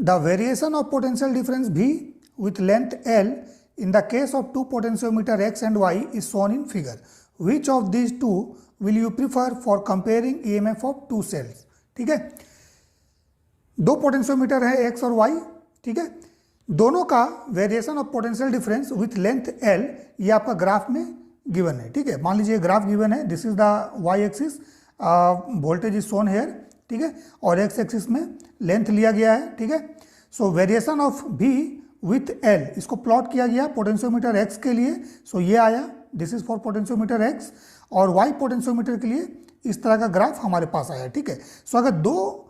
The variation of potential difference V with length L in the case of two potentiometer X and Y is shown in figure. Which of these two will you prefer for comparing EMF of two cells? ठीक है, दो potentiometer है X और Y, ठीक है, दोनों का variation of potential difference with length L ये आपका ग्राफ में गिवन है, ठीक है। मान लीजिए ग्राफ गिवन है, this is the Y axis, voltage is shown here, ठीक है, और X एक्सिस में लेंथ लिया गया है, ठीक है। सो variation of V with L इसको प्लॉट किया गया पोटेंशियोमीटर X के लिए, सो ये आया, this is for potentiometer X, और Y पोटेंशियोमीटर के लिए इस तरह का ग्राफ हमारे पास आया, ठीक है। सो अगर दो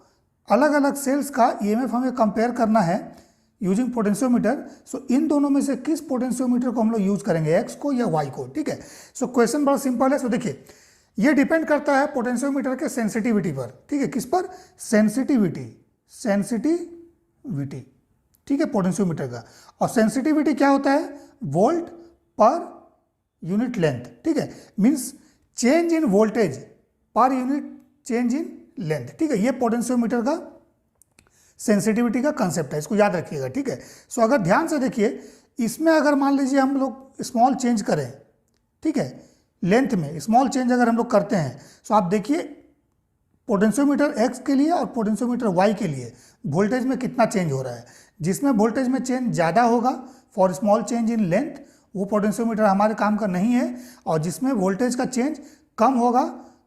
अलग अलग सेल्स का EMF हमें कंपेयर करना है यूजिंग पोटेंशियोमीटर, सो इन दोनों में से किस पोटेंशियोमीटर को हम लोग यूज करेंगे, X को या Y को, ठीक है। सो क्वेश्चन बड़ा सिंपल है। सो देखिए ये डिपेंड करता है पोटेंशियोमीटर के सेंसिटिविटी पर, ठीक है, किस पर, सेंसिटिविटी, सेंसिटिविटी, ठीक है, पोटेंशियोमीटर का। और सेंसिटिविटी क्या होता है, वोल्ट पर यूनिट लेंथ, ठीक है, means change in voltage per unit change in length, ठीक है, ये पोटेंशियोमीटर का सेंसिटिविटी का कंसेप्ट है, इसको याद रखिएगा, ठीक है। सो अगर ध्यान से देखिए, इसमें अगर मान लीजिए हम लोग स्मॉल चेंज करें, ठीक है, लेंथ में स्मॉल चेंज अगर हम लोग करते हैं, सो आप देखिए पोटेंशियोमीटर X के लिए और पोटेंशियोमीटर Y के लिए वोल्टेज में कितना चेंज हो रहा है। जिसमें वोल्टेज में चेंज ज़्यादा होगा for small change in length, वो पोटेंशियोमीटर हमारे काम का नहीं है, और जिसमें वोल्टेज का चेंज कम होगा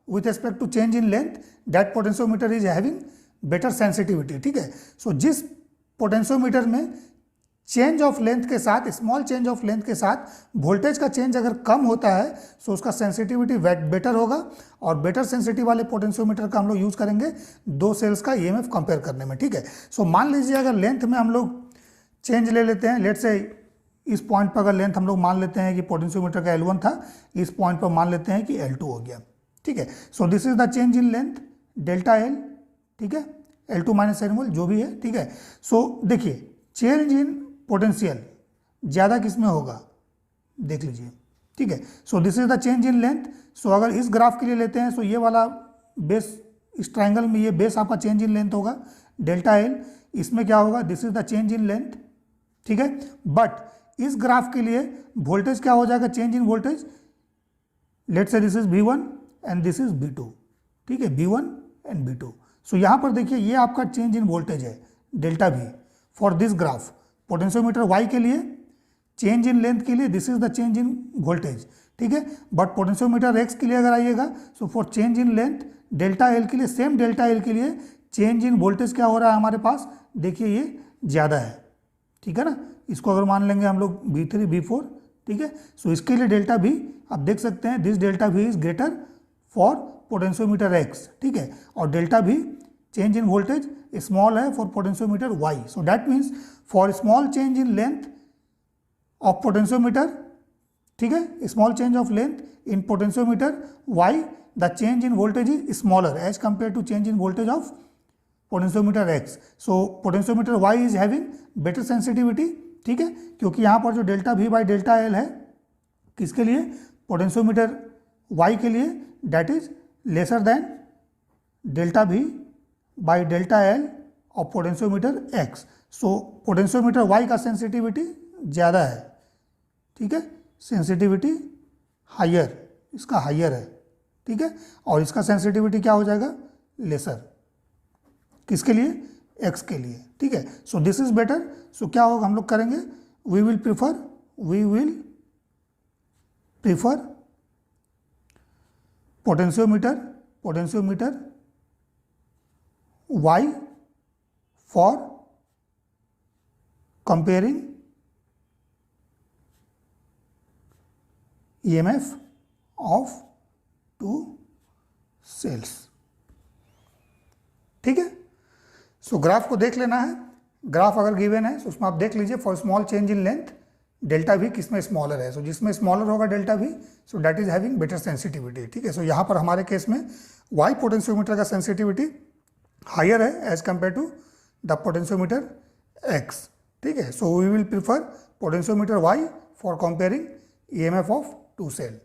with respect to change in length, that potentiometer is having better sensitivity, ठीक है। सो जिस पोटेंशियोमीटर में चेंज ऑफ लेंथ के साथ, स्मॉल चेंज ऑफ लेंथ के साथ वोल्टेज का चेंज अगर कम होता है, सो उसका सेंसिटिविटी बेटर होगा, और बेटर सेंसिटिव वाले पोटेंशियोमीटर का हम लोग यूज करेंगे दो सेल्स का EMF कंपेयर करने में, ठीक है। सो मान लीजिए अगर लेंथ में हम लोग चेंज ले लेते हैं, लेट से इस पॉइंट पर अगर लेंथ हम लोग मान लेते हैं कि पोटेंशियोमीटर का L1 था, इस पॉइंट पर मान लेते हैं कि L2 हो गया, ठीक है। So this is the change in length delta L, ठीक है, L2 माइनस L1 जो भी है, ठीक है। सो देखिए चेंज इन पोटेंशियल ज़्यादा किस में होगा, देख लीजिए, ठीक है। So this is the change in length. सो अगर इस ग्राफ के लिए लेते हैं, सो ये वाला बेस, इस ट्राइंगल में ये बेस आपका चेंज इन लेंथ होगा डेल्टा L, इसमें क्या होगा, this is the change in length, ठीक है। बट इस ग्राफ के लिए वोल्टेज क्या हो जाएगा, चेंज इन वोल्टेज, लेट से this is V1 and this is V2, ठीक है, V1 एंड V2। सो यहाँ पर देखिए ये आपका चेंज इन वोल्टेज है delta V for this graph. Potentiometer Y के लिए चेंज इन लेंथ के लिए this is the change in voltage, ठीक है। बट पोटेंशियोमीटर X के लिए अगर आइएगा, so for change in length delta L के लिए, सेम डेल्टा L के लिए चेंज इन वोल्टेज क्या हो रहा है हमारे पास, देखिए ये ज़्यादा है, ठीक है ना। इसको अगर मान लेंगे हम लोग V3 V4, ठीक है। सो इसके लिए डेल्टा V आप देख सकते हैं, this delta V is greater for potentiometer X, ठीक है, और delta V change in voltage small है for potentiometer Y। So that means for small change in length of potentiometer, ठीक है, small change of length in potentiometer Y, the change in voltage is smaller as compare to change in voltage of potentiometer X। So potentiometer Y is having better sensitivity, ठीक है, क्योंकि यहाँ पर जो delta V by delta L है किसके लिए, potentiometer Y के लिए, that is lesser than delta V by delta L और potentiometer X। So potentiometer Y का सेंसिटिविटी ज़्यादा है, ठीक है, सेंसिटिविटी हायर, इसका हायर है, ठीक है, और इसका सेंसिटिविटी क्या हो जाएगा, लेसर, किसके लिए, X के लिए, ठीक है। So this is better. So क्या होगा, हम लोग करेंगे, we will prefer potentiometer Y for comparing EMF of two cells, ठीक है। सो ग्राफ को देख लेना है, ग्राफ अगर गिवन है तो उसमें आप देख लीजिए for small change in length delta V किसमें स्मॉलर है, सो जिसमें स्मॉलर होगा delta V, so that is having better sensitivity, ठीक है। सो यहाँ पर हमारे केस में Y पोटेंशियोमीटर का सेंसिटिविटी हायर है as compare to the potentiometer X, ठीक है। So we will prefer potentiometer Y for comparing EMF of two cell.